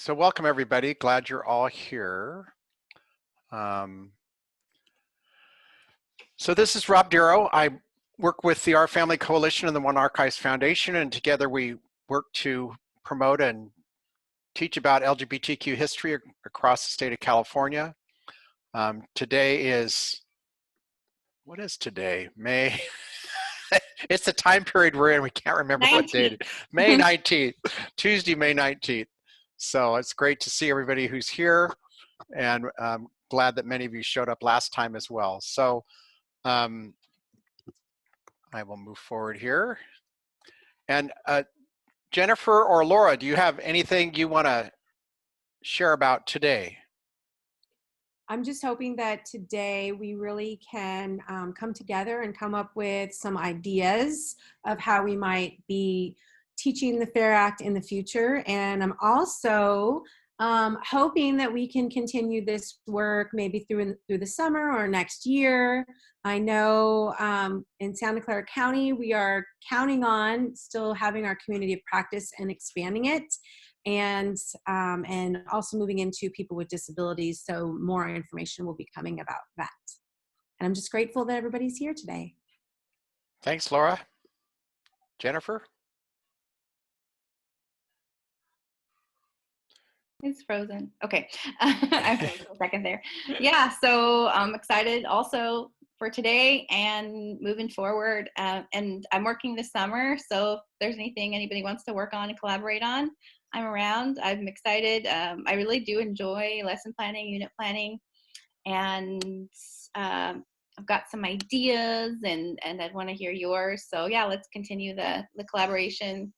So welcome everybody, glad you're all here. So this is Rob Darrow. I work with the Our Family Coalition and the One Archives Foundation, and together we work to promote and teach about LGBTQ history across the state of California. Today is, what is today? May. It's the time period we're in, we can't remember 19th. What date. May 19th, Tuesday, May 19th. So it's great to see everybody who's here, and I'm glad that many of you showed up last time as well. So I will move forward here. And Jennifer or Laura, do you have anything you want to share about today? I'm just hoping that today we really can come together and come up with some ideas of how we might be teaching the FAIR Act in the future. And I'm also hoping that we can continue this work maybe through the summer or next year. I know in Santa Clara County, we are counting on still having our community of practice and expanding it. And also moving into people with disabilities, so more information will be coming about that. And I'm just grateful that everybody's here today. Thanks, Laura. Jennifer? It's frozen. Okay, I froze for a second there. Yeah, so I'm excited also for today and moving forward. And I'm working this summer, so if there's anything anybody wants to work on and collaborate on, I'm around. I'm excited. I really do enjoy lesson planning, unit planning, and I've got some ideas, and I'd want to hear yours. So yeah, let's continue the collaboration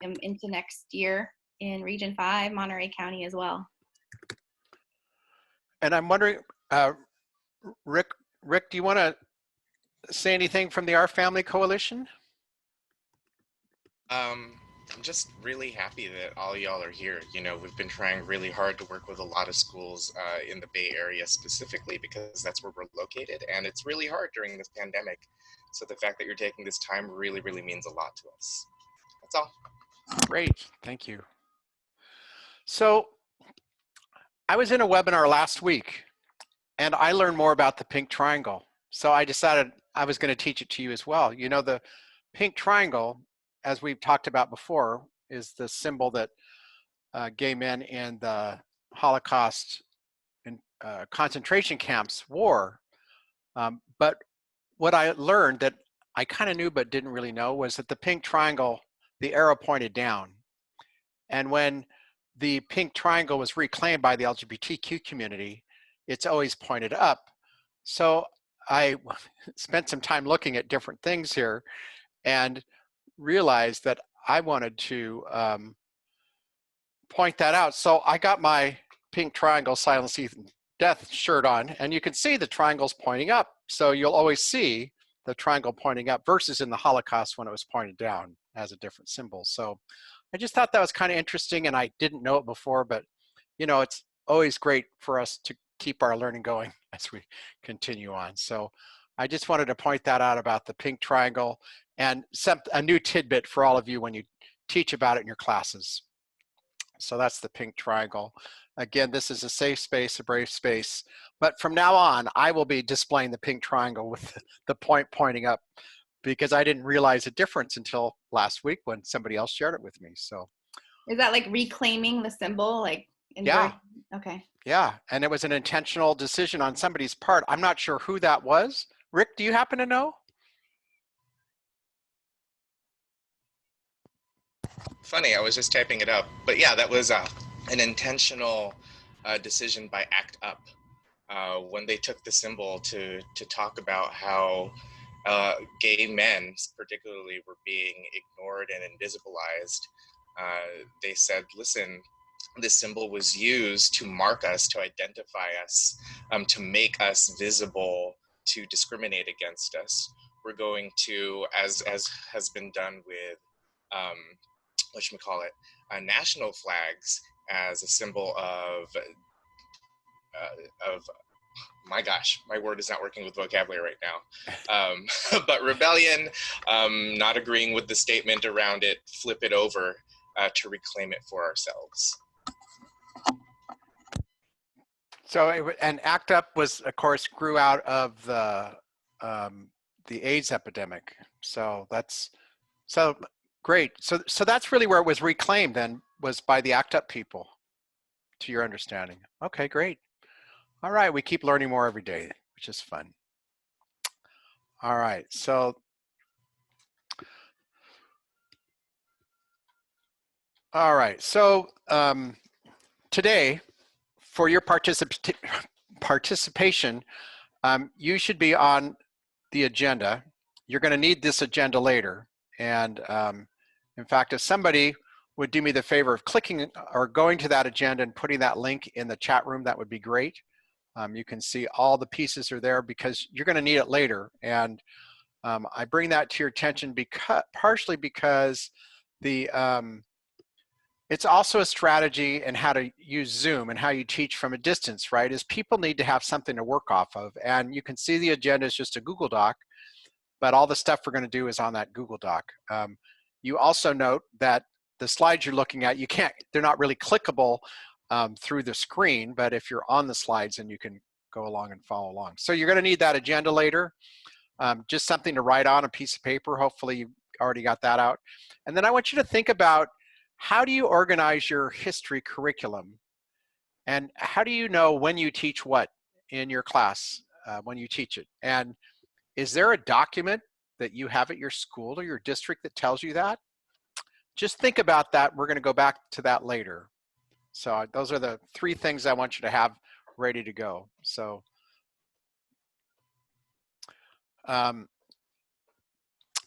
into next year in Region 5, Monterey County as well. And I'm wondering, Rick, do you want to say anything from the Our Family Coalition? I'm just really happy that all y'all are here. You know, we've been trying really hard to work with a lot of schools in the Bay Area specifically because that's where we're located, and it's really hard during this pandemic. So the fact that you're taking this time really, really means a lot to us. That's all. Great, thank you. So I was in a webinar last week and I learned more about the pink triangle. So I decided I was going to teach it to you as well. You know, the pink triangle, as we've talked about before, is the symbol that gay men in the Holocaust and concentration camps wore. But what I learned that I kind of knew but didn't really know was that the pink triangle, the arrow pointed down. And when the pink triangle was reclaimed by the LGBTQ community, it's always pointed up. So I spent some time looking at different things here and realized that I wanted to point that out. So I got my pink triangle Silence Death shirt on, and you can see the triangles pointing up. So you'll always see the triangle pointing up versus in the Holocaust when it was pointed down as a different symbol. So I just thought that was kind of interesting, and I didn't know it before, but you know, it's always great for us to keep our learning going as we continue on. So I just wanted to point that out about the pink triangle and a new tidbit for all of you when you teach about it in your classes. So that's the pink triangle. Again, this is a safe space, a brave space, but from now on, I will be displaying the pink triangle with the point pointing up because I didn't realize the difference until last week when somebody else shared it with me. So is that like reclaiming the symbol? Like yeah. Okay. Yeah, and it was an intentional decision on somebody's part. I'm not sure who that was. Rick, do you happen to know? Funny, I was just typing it up. But yeah, that was an intentional decision by ACT UP when they took the symbol to talk about how gay men particularly were being ignored and invisibilized. They said, listen, this symbol was used to mark us, to identify us, to make us visible, to discriminate against us. We're going to, as has been done with national flags as a symbol of my gosh, my word is not working with vocabulary right now. But rebellion, not agreeing with the statement around it, flip it over to reclaim it for ourselves. So, and ACT UP was, of course, grew out of the AIDS epidemic. So so great. So that's really where it was reclaimed then, was by the ACT UP people, to your understanding. Okay, great. All right, we keep learning more every day, which is fun. All right, so today, for your participation, you should be on the agenda. You're going to need this agenda later. And in fact, if somebody would do me the favor of clicking or going to that agenda and putting that link in the chat room, that would be great. You can see all the pieces are there because you're going to need it later. And I bring that to your attention partially because it's also a strategy in how to use Zoom and how you teach from a distance, right? Is people need to have something to work off of. And you can see the agenda is just a Google Doc, but all the stuff we're going to do is on that Google Doc. You also note that the slides you're looking at, they're not really clickable through the screen, but if you're on the slides, then you can go along and follow along. So you're going to need that agenda later, just something to write on a piece of paper. Hopefully you already got that out. And then I want you to think about, how do you organize your history curriculum? And how do you know when you teach what in your class when you teach it? And is there a document that you have at your school or your district that tells you that? Just think about that. We're going to go back to that later. So those are the 3 things I want you to have ready to go. So I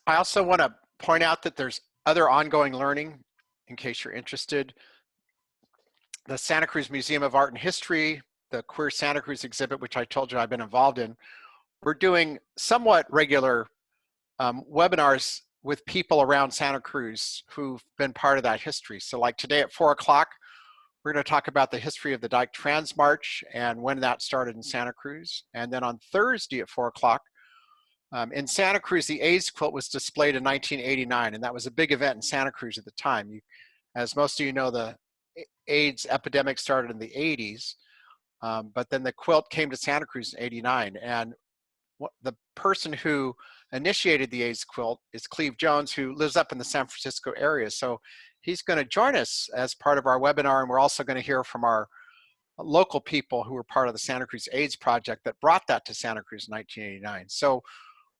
also want to point out that there's other ongoing learning in case you're interested. The Santa Cruz Museum of Art and History, the Queer Santa Cruz exhibit, which I told you I've been involved in, we're doing somewhat regular webinars with people around Santa Cruz who've been part of that history. So like today at 4 o'clock, we're going to talk about the history of the Dyke Trans March and when that started in Santa Cruz. And then on Thursday at 4 o'clock, in Santa Cruz, the AIDS quilt was displayed in 1989, and that was a big event in Santa Cruz at the time. As most of you know, the AIDS epidemic started in the 80s, but then the quilt came to Santa Cruz in 89. And the person who initiated the AIDS quilt is Cleve Jones, who lives up in the San Francisco area. So he's going to join us as part of our webinar, and we're also going to hear from our local people who were part of the Santa Cruz AIDS project that brought that to Santa Cruz in 1989. So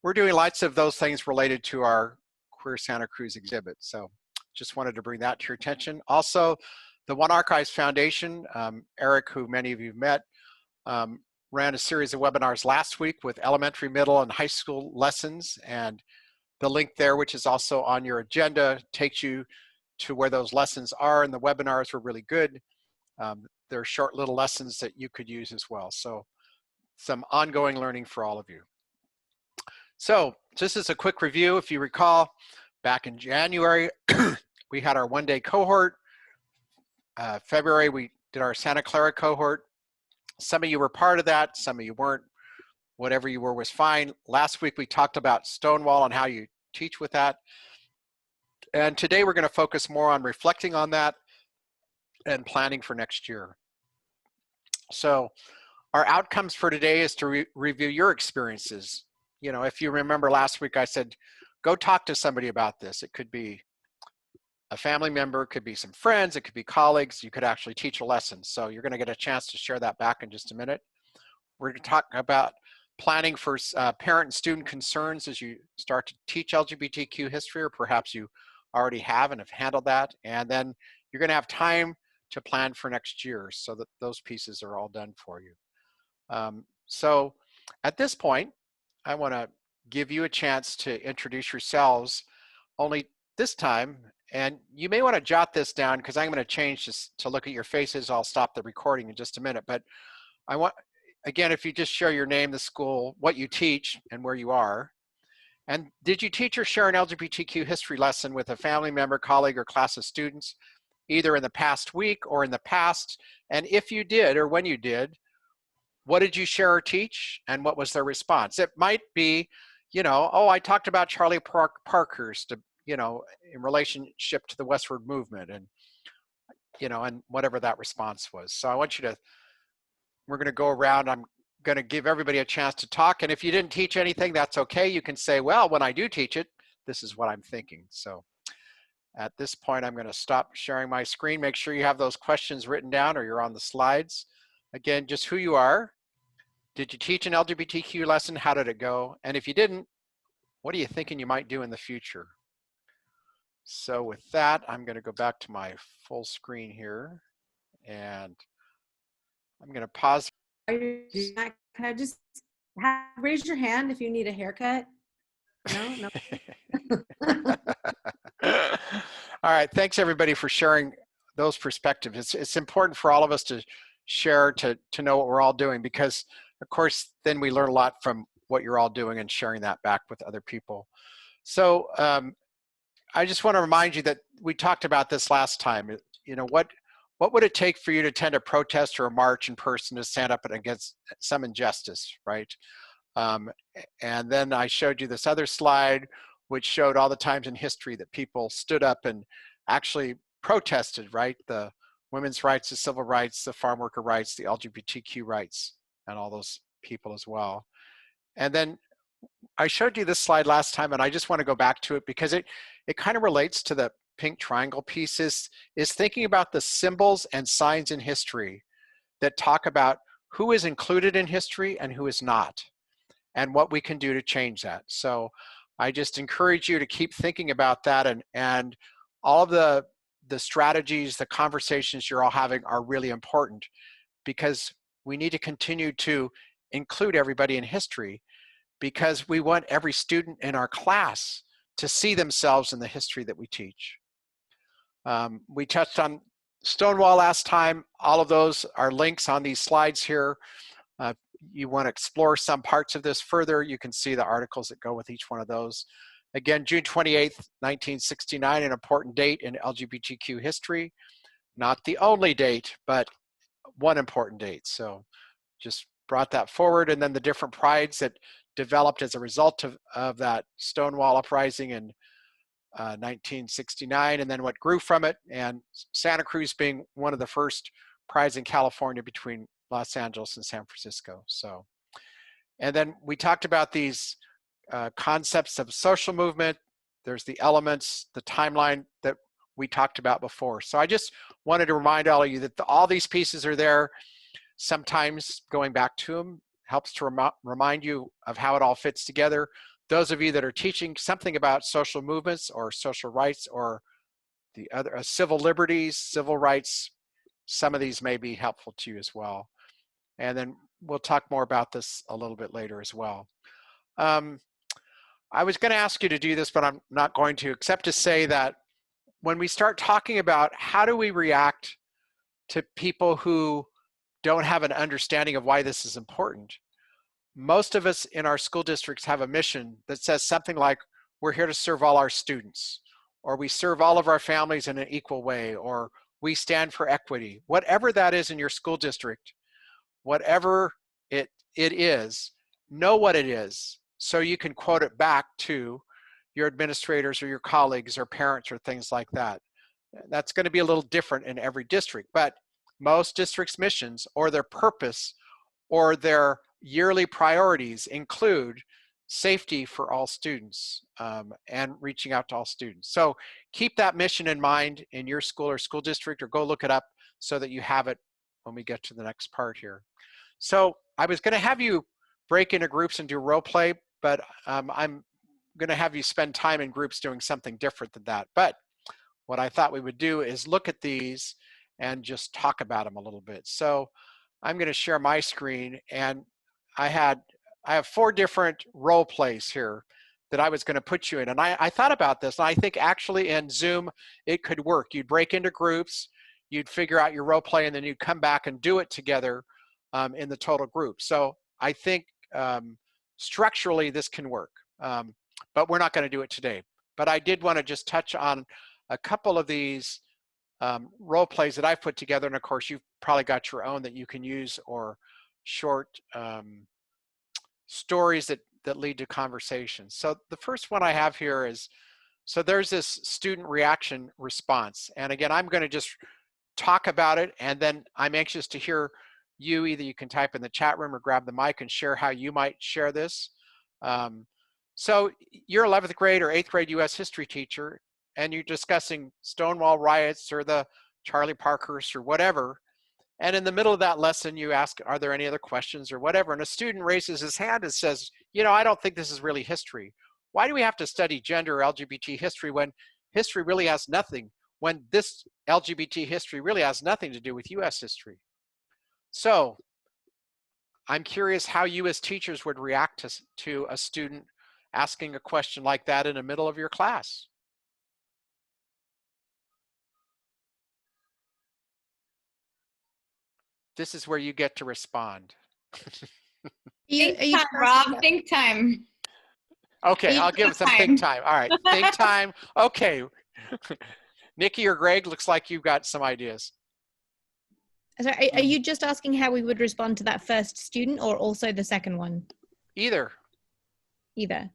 we're doing lots of those things related to our Queer Santa Cruz exhibit. So just wanted to bring that to your attention. Also, the One Archives Foundation, Eric, who many of you met, ran a series of webinars last week with elementary, middle, and high school lessons. And the link there, which is also on your agenda, takes you to where those lessons are. And the webinars were really good. They're short little lessons that you could use as well. So some ongoing learning for all of you. So just as a quick review, if you recall, back in January, we had our one-day cohort. February, we did our Santa Clara cohort. Some of you were part of that, some of you weren't. Whatever you were was fine. Last week, we talked about Stonewall and how you teach with that. And today, we're going to focus more on reflecting on that and planning for next year. So our outcomes for today is to review your experiences. You know, if you remember last week, I said, go talk to somebody about this. It could be a family member, it could be some friends, it could be colleagues. You could actually teach a lesson. So you're going to get a chance to share that back in just a minute. We're going to talk about planning for parent and student concerns as you start to teach LGBTQ history, or perhaps you already have and have handled that. And then you're going to have time to plan for next year so that those pieces are all done for you. So at this point, I want to give you a chance to introduce yourselves, only this time, and you may want to jot this down because I'm going to change this to look at your faces. I'll stop the recording in just a minute, but I want, again, if you just share your name, the school, what you teach, and where you are. And did you teach or share an LGBTQ history lesson with a family member, colleague, or class of students, either in the past week or in the past? And if you did, or when you did, what did you share or teach, and what was their response? It might be, you know, oh, I talked about Charlie Parkhurst, you know, in relationship to the Westward Movement, and, you know, and whatever that response was. So I want you to we're going to go around. I'm going to give everybody a chance to talk. And if you didn't teach anything, that's okay. You can say, well, when I do teach it, this is what I'm thinking. So at this point, I'm going to stop sharing my screen. Make sure you have those questions written down or you're on the slides. Again, just who you are. Did you teach an LGBTQ lesson? How did it go? And if you didn't, what are you thinking you might do in the future? So with that, I'm going to go back to my full screen here, and I'm going to pause. Can I just raise your hand if you need a haircut? No. All right, thanks everybody for sharing those perspectives. It's important for all of us to share, to know what we're all doing, because of course then we learn a lot from what you're all doing and sharing that back with other people. So I just want to remind you that we talked about this last time. You know, what would it take for you to attend a protest or a march in person to stand up against some injustice, right? And then I showed you this other slide, which showed all the times in history that people stood up and actually protested, right? The women's rights, the civil rights, the farm worker rights, the LGBTQ rights, and all those people as well. And then I showed you this slide last time, and I just want to go back to it because it kind of relates to the pink triangle pieces, is thinking about the symbols and signs in history that talk about who is included in history and who is not, and what we can do to change that. So I just encourage you to keep thinking about that, and all of the strategies, the conversations you're all having are really important, because we need to continue to include everybody in history, because we want every student in our class to see themselves in the history that we teach. We touched on Stonewall last time. All of those are links on these slides here. You want to explore some parts of this further, you can see the articles that go with each one of those. Again, June 28th, 1969, an important date in LGBTQ history. Not the only date, but one important date. So just brought that forward. And then the different prides that developed as a result of that Stonewall uprising in 1969, and then what grew from it, and Santa Cruz being one of the first prides in California between Los Angeles and San Francisco. So, and then we talked about these concepts of social movement. There's the elements, the timeline that we talked about before. So I just wanted to remind all of you that all these pieces are there. Sometimes going back to them helps to remind you of how it all fits together. Those of you that are teaching something about social movements or social rights or the other civil liberties, civil rights, some of these may be helpful to you as well. And then we'll talk more about this a little bit later as well. I was going to ask you to do this, but I'm not going to, except to say that when we start talking about how do we react to people who don't have an understanding of why this is important, most of us in our school districts have a mission that says something like, we're here to serve all our students, or we serve all of our families in an equal way, or we stand for equity. Whatever that is in your school district, whatever it is, know what it is so you can quote it back to your administrators or your colleagues or parents or things like that. That's going to be a little different in every district, but most districts' missions or their purpose or their yearly priorities include safety for all students and reaching out to all students. So keep that mission in mind in your school or school district, or go look it up so that you have it when we get to the next part here. So I was going to have you break into groups and do role play, but I'm going to have you spend time in groups doing something different than that. But what I thought we would do is look at these and just talk about them a little bit. So I'm going to share my screen, and I have 4 different role plays here that I was going to put you in. And I thought about this, and I think actually in Zoom it could work. You'd break into groups, you'd figure out your role play, and then you'd come back and do it together in the total group. So I think structurally this can work, but we're not going to do it today. But I did want to just touch on a couple of these role plays that I've put together, and of course you've probably got your own that you can use, or short stories that lead to conversations. So the first one I have here is, so there's this student reaction response, and again I'm going to just talk about it, and then I'm anxious to hear either you can type in the chat room or grab the mic and share how you might share this. So you're 11th grade or 8th grade US history teacher, and you're discussing Stonewall riots or the Charlie Parkhurst or whatever. And in the middle of that lesson, you ask, are there any other questions or whatever? And a student raises his hand and says, you know, I don't think this is really history. Why do we have to study gender or LGBT history when history really has nothing, when this LGBT history really has nothing to do with US history? So I'm curious how you as teachers would react to a student asking a question like that in the middle of your class. This is where you get to respond. Think time, Rob. Think time. Okay, I'll give it some think time. All right, think time. Okay. Nikki or Greg, looks like you've got some ideas. So are you just asking how we would respond to that first student or also the second one? Either. Either.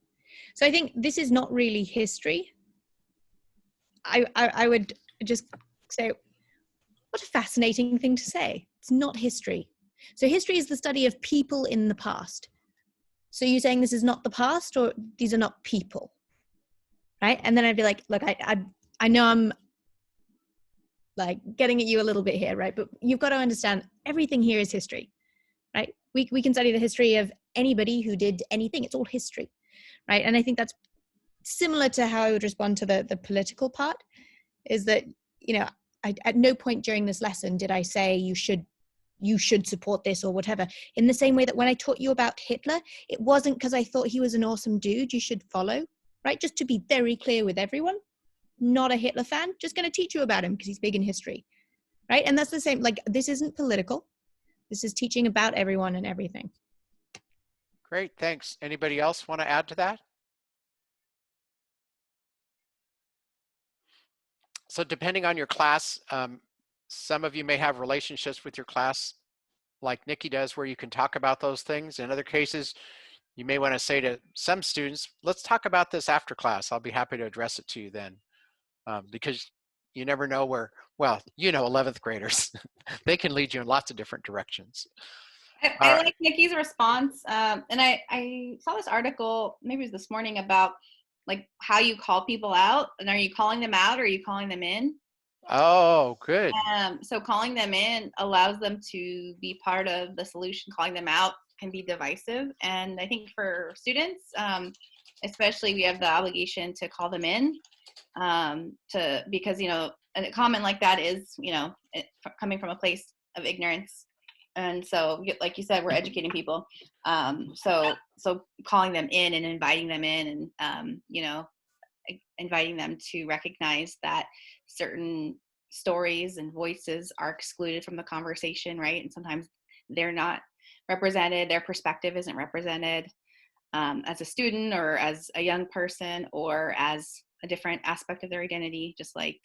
So I think this is not really history. I would just say, what a fascinating thing to say. It's not history. So history is the study of people in the past. So you're saying this is not the past, or these are not people, right? And then I'd be like, look, I know I'm like getting at you a little bit here, right? But you've got to understand everything here is history, right? We can study the history of anybody who did anything. It's all history, right? And I think that's similar to how I would respond to the political part, is that, you know, at no point during this lesson did I say you should support this or whatever. In the same way that when I taught you about Hitler, it wasn't because I thought he was an awesome dude you should follow, right? Just to be very clear with everyone, not a Hitler fan, just going to teach you about him because he's big in history, right? And that's the same, like, this isn't political. This is teaching about everyone and everything. Great, thanks. Anybody else want to add to that? So depending on your class, some of you may have relationships with your class like Nikki does where you can talk about those things. In other cases, you may want to say to some students, let's talk about this after class. I'll be happy to address it to you then. Because you never know where, well, you know, 11th graders, they can lead you in lots of different directions. I like Nikki's response. And I saw this article, maybe it was this morning, about like how you call people out. And are you calling them out or are you calling them in? Oh, good. So calling them in allows them to be part of the solution. Calling them out can be divisive. And I think for students, especially, we have the obligation to call them in, because, you know, a comment like that is, you know, coming from a place of ignorance. And so, like you said, we're educating people. So calling them in and inviting them in, and, you know, inviting them to recognize that certain stories and voices are excluded from the conversation, right? And sometimes they're not represented, their perspective isn't represented, as a student or as a young person or as a different aspect of their identity, just like,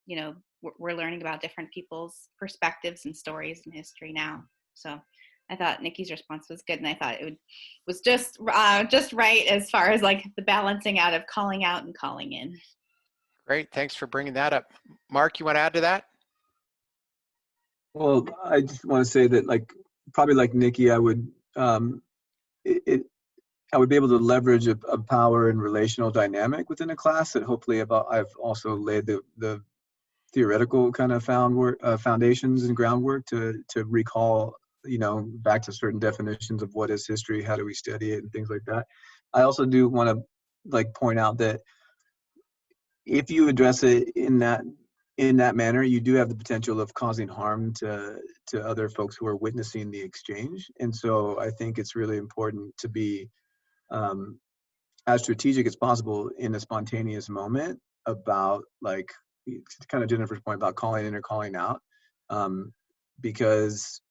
you know, we're learning about different people's perspectives and stories in history now. So I thought Nikki's response was good, and I thought it was just right as far as like the balancing out of calling out and calling in. Great, thanks for bringing that up. Mark, you want to add to that? Well, I just want to say that, like, probably like Nikki, I would be able to leverage a power and relational dynamic within a class, and hopefully I've also laid the theoretical kind of foundations and groundwork to recall, you know, back to certain definitions of what is history, how do we study it, and things like that. I also do want to like point out that if you address it in that manner, you do have the potential of causing harm to other folks who are witnessing the exchange. And so I think it's really important to be as strategic as possible in a spontaneous moment about, like, kind of Jennifer's point about calling in or calling out, because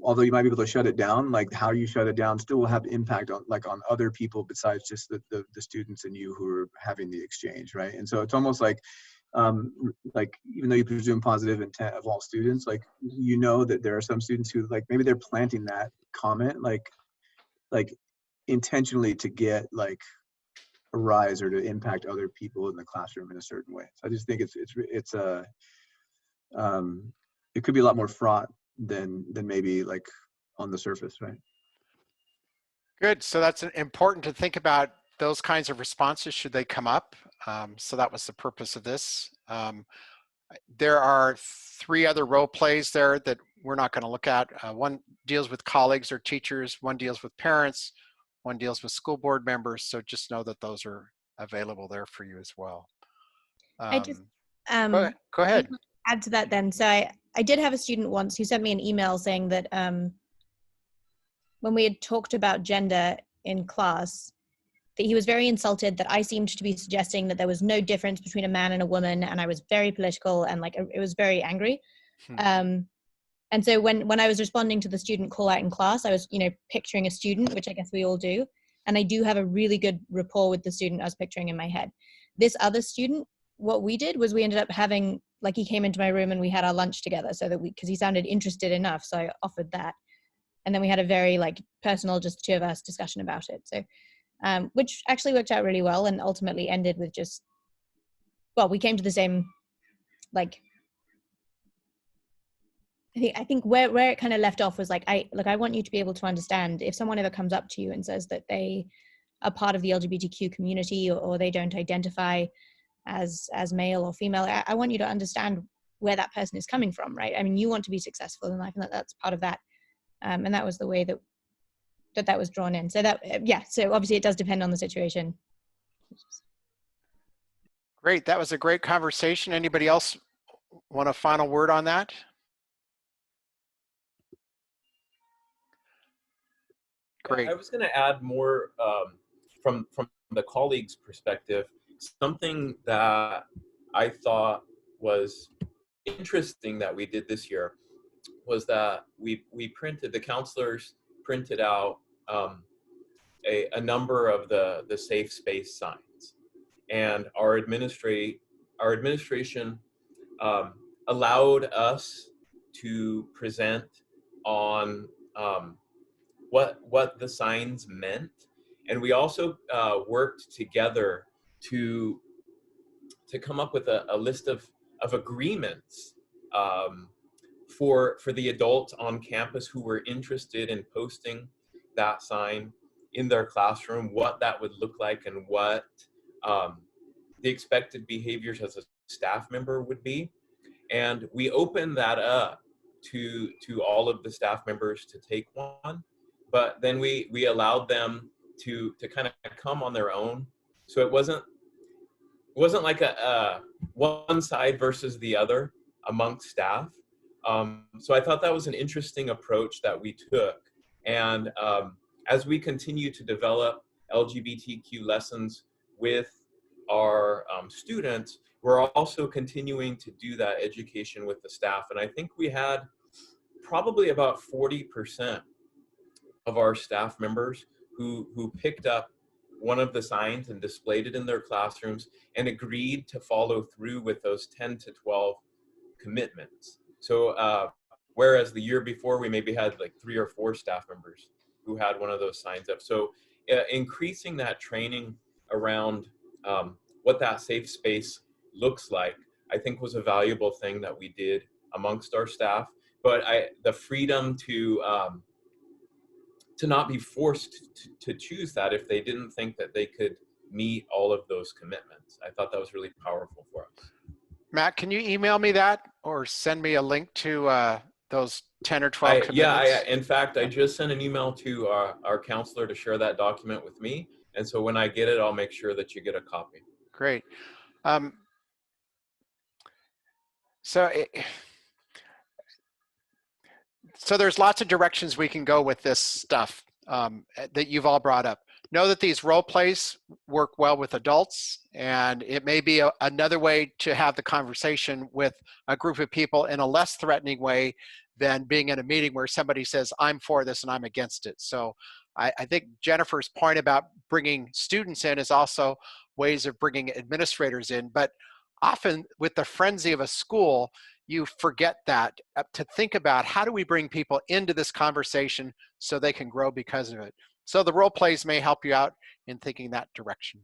although you might be able to shut it down, like how you shut it down still will have impact on other people besides just the students and you who are having the exchange, right? And so it's almost like even though you presume positive intent of all students, like, you know that there are some students who, like, maybe they're planting that comment like intentionally to get like a rise or to impact other people in the classroom in a certain way. So I just think it could be a lot more fraught than maybe like on the surface, right? Good. So that's important to think about those kinds of responses should they come up. So that was the purpose of this. There are 3 other role plays there that we're not going to look at. One deals with colleagues or teachers, one deals with parents, one deals with school board members. So just know that those are available there for you as well. I just Go ahead. add to that then. So I did have a student once who sent me an email saying that when we had talked about gender in class, that he was very insulted that I seemed to be suggesting that there was no difference between a man and a woman, and I was very political and like it was very angry. And so when I was responding to the student call out in class, I was, picturing a student, which I guess we all do. And I do have a really good rapport with the student I was picturing in my head. This other student, what we did was we ended up having, like, he came into my room and we had our lunch together so that because he sounded interested enough. So I offered that. And then we had a very like personal, just the 2 of us discussion about it. So, which actually worked out really well and ultimately ended with just, well, we came to the same, like, I think where it kind of left off was like, I want you to be able to understand if someone ever comes up to you and says that they are part of the LGBTQ community or they don't identify as male or female, I want you to understand where that person is coming from, right? I mean, you want to be successful in life, and that's part of that. And that was the way that was drawn in. So that, so obviously it does depend on the situation. Great. That was a great conversation. Anybody else want a final word on that? Great. I was going to add more from the colleagues' perspective. Something that I thought was interesting that we did this year was that the counselors printed out a number of the safe space signs, and our administration allowed us to present on what the signs meant, and we also worked together to come up with a list of agreements for the adults on campus who were interested in posting that sign in their classroom, what that would look like and what the expected behaviors as a staff member would be. And we opened that up to all of the staff members to take one, but then we allowed them to kind of come on their own. So it wasn't like a one side versus the other amongst staff. So I thought that was an interesting approach that we took. And as we continue to develop LGBTQ lessons with our students, we're also continuing to do that education with the staff. And I think we had probably about 40% of our staff members who picked up one of the signs and displayed it in their classrooms and agreed to follow through with those 10 to 12 commitments. So whereas the year before we maybe had like 3 or 4 staff members who had one of those signs up. So increasing that training around what that safe space looks like, I think was a valuable thing that we did amongst our staff. But the freedom to not be forced to choose that if they didn't think that they could meet all of those commitments. I thought that was really powerful for us. Matt, can you email me that or send me a link to those 10 or 12 commitments? In fact, I just sent an email to our counselor to share that document with me. And so when I get it, I'll make sure that you get a copy. Great. So there's lots of directions we can go with this stuff that you've all brought up. Know that these role plays work well with adults, and it may be another way to have the conversation with a group of people in a less threatening way than being in a meeting where somebody says, I'm for this and I'm against it. So I think Jennifer's point about bringing students in is also ways of bringing administrators in, but often with the frenzy of a school, you forget that to think about how do we bring people into this conversation so they can grow because of it. So the role plays may help you out in thinking that direction.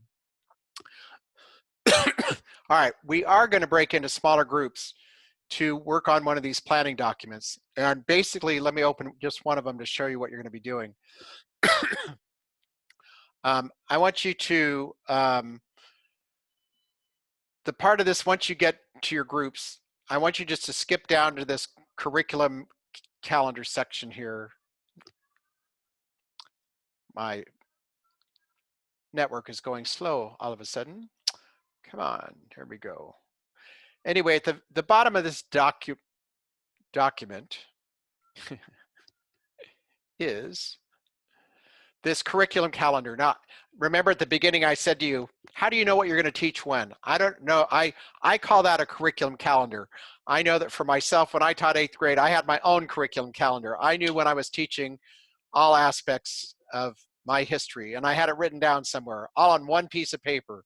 All right, we are going to break into smaller groups. to work on one of these planning documents. And basically, let me open just one of them to show you what you're going to be doing. I want you to, the part of this, once you get to your groups, I want you just to skip down to this curriculum calendar section here. My network is going slow all of a sudden. Come on, here we go. Anyway, at the bottom of this document is this curriculum calendar. Now, remember at the beginning I said to you, how do you know what you're going to teach when? I don't know. I call that a curriculum calendar. I know that for myself, when I taught 8th grade, I had my own curriculum calendar. I knew when I was teaching all aspects of my history, and I had it written down somewhere, all on one piece of paper.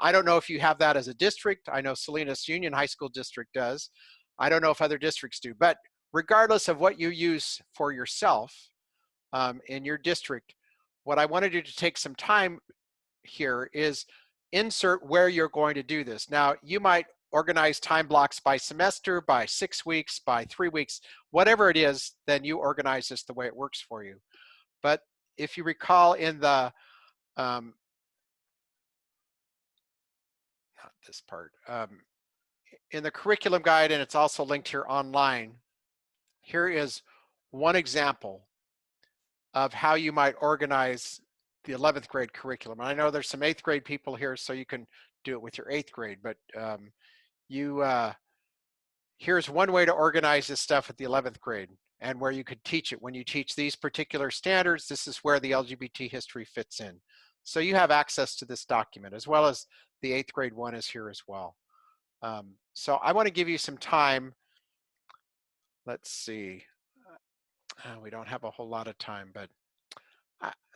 I don't know if you have that as a district. I know Salinas Union High School District does. I don't know if other districts do, but regardless of what you use for yourself in your district, what I wanted you to take some time here is insert where you're going to do this. Now, you might organize time blocks by semester, by 6 weeks, by 3 weeks, whatever it is, then you organize this the way it works for you. But if you recall in the, not this part, in the curriculum guide, and it's also linked here online, here is one example of how you might organize the 11th grade curriculum. And I know there's some 8th grade people here, so you can do it with your 8th grade, but here's one way to organize this stuff at the 11th grade and where you could teach it. When you teach these particular standards, this is where the LGBT history fits in. So you have access to this document, as well as the 8th grade one is here as well. So I want to give you some time. Let's see. We don't have a whole lot of time, but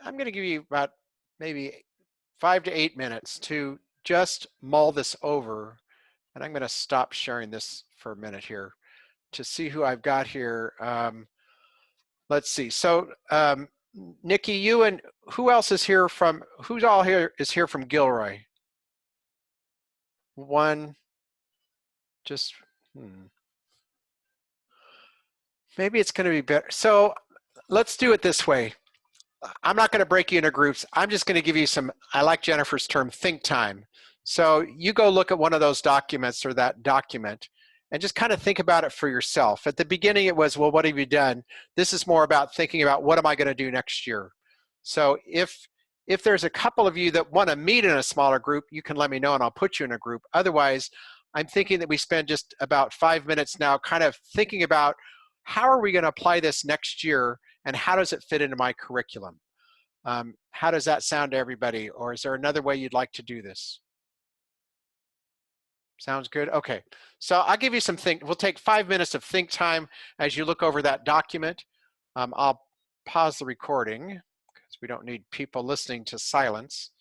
I'm going to give you about maybe 5 to 8 minutes to just mull this over. And I'm going to stop sharing this for a minute here to see who I've got here. Let's see. So Nikki, you and who else is here from, who's all here is here from Gilroy? One, just, maybe it's going to be better. So let's do it this way. I'm not going to break you into groups. I'm just going to give you some, I like Jennifer's term, think time. So you go look at one of those documents or that document and just kind of think about it for yourself. At the beginning it was, well, what have you done? This is more about thinking about what am I going to do next year? So if there's a couple of you that want to meet in a smaller group, you can let me know and I'll put you in a group. Otherwise, I'm thinking that we spend just about 5 minutes now kind of thinking about how are we going to apply this next year and how does it fit into my curriculum? How does that sound to everybody? Or is there another way you'd like to do this? Sounds good? Okay. So I'll give you some we'll take 5 minutes of think time as you look over that document. I'll pause the recording because we don't need people listening to silence.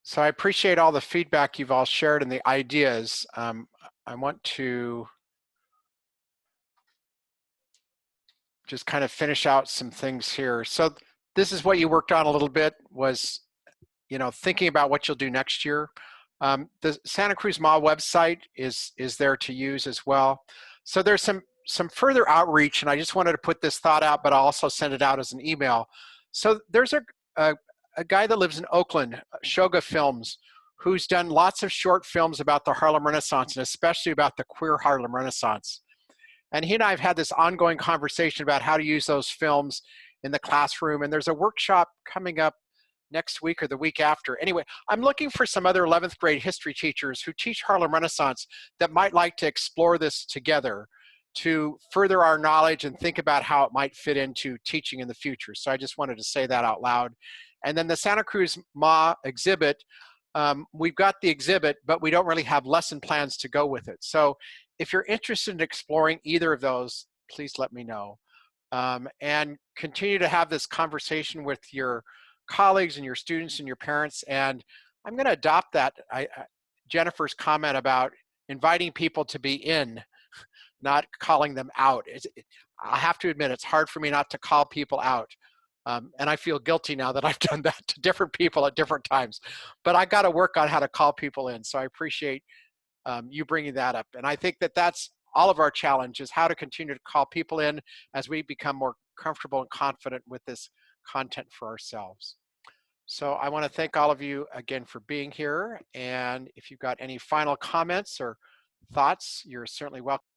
So I appreciate all the feedback you've all shared and the ideas. I want to just kind of finish out some things here. So this is what you worked on a little bit, was, you know, thinking about what you'll do next year. The Santa Cruz MA website is there to use as well. So there's some further outreach, and I just wanted to put this thought out, but I'll also send it out as an email. So there's a guy that lives in Oakland, Shoga Films, who's done lots of short films about the Harlem Renaissance, and especially about the queer Harlem Renaissance. And he and I have had this ongoing conversation about how to use those films in the classroom. And there's a workshop coming up next week or the week after. Anyway, I'm looking for some other 11th grade history teachers who teach Harlem Renaissance that might like to explore this together to further our knowledge and think about how it might fit into teaching in the future. So I just wanted to say that out loud. And then the Santa Cruz MA exhibit, we've got the exhibit, but we don't really have lesson plans to go with it. So if you're interested in exploring either of those, please let me know. And continue to have this conversation with your colleagues and your students and your parents. And I'm going to adopt that, Jennifer's comment about inviting people to be in, not calling them out. I have to admit, it's hard for me not to call people out. And I feel guilty now that I've done that to different people at different times. But I got to work on how to call people in. So I appreciate you bringing that up. And I think that that's all of our challenge, is how to continue to call people in as we become more comfortable and confident with this content for ourselves. So I want to thank all of you again for being here. And if you've got any final comments or thoughts, you're certainly welcome.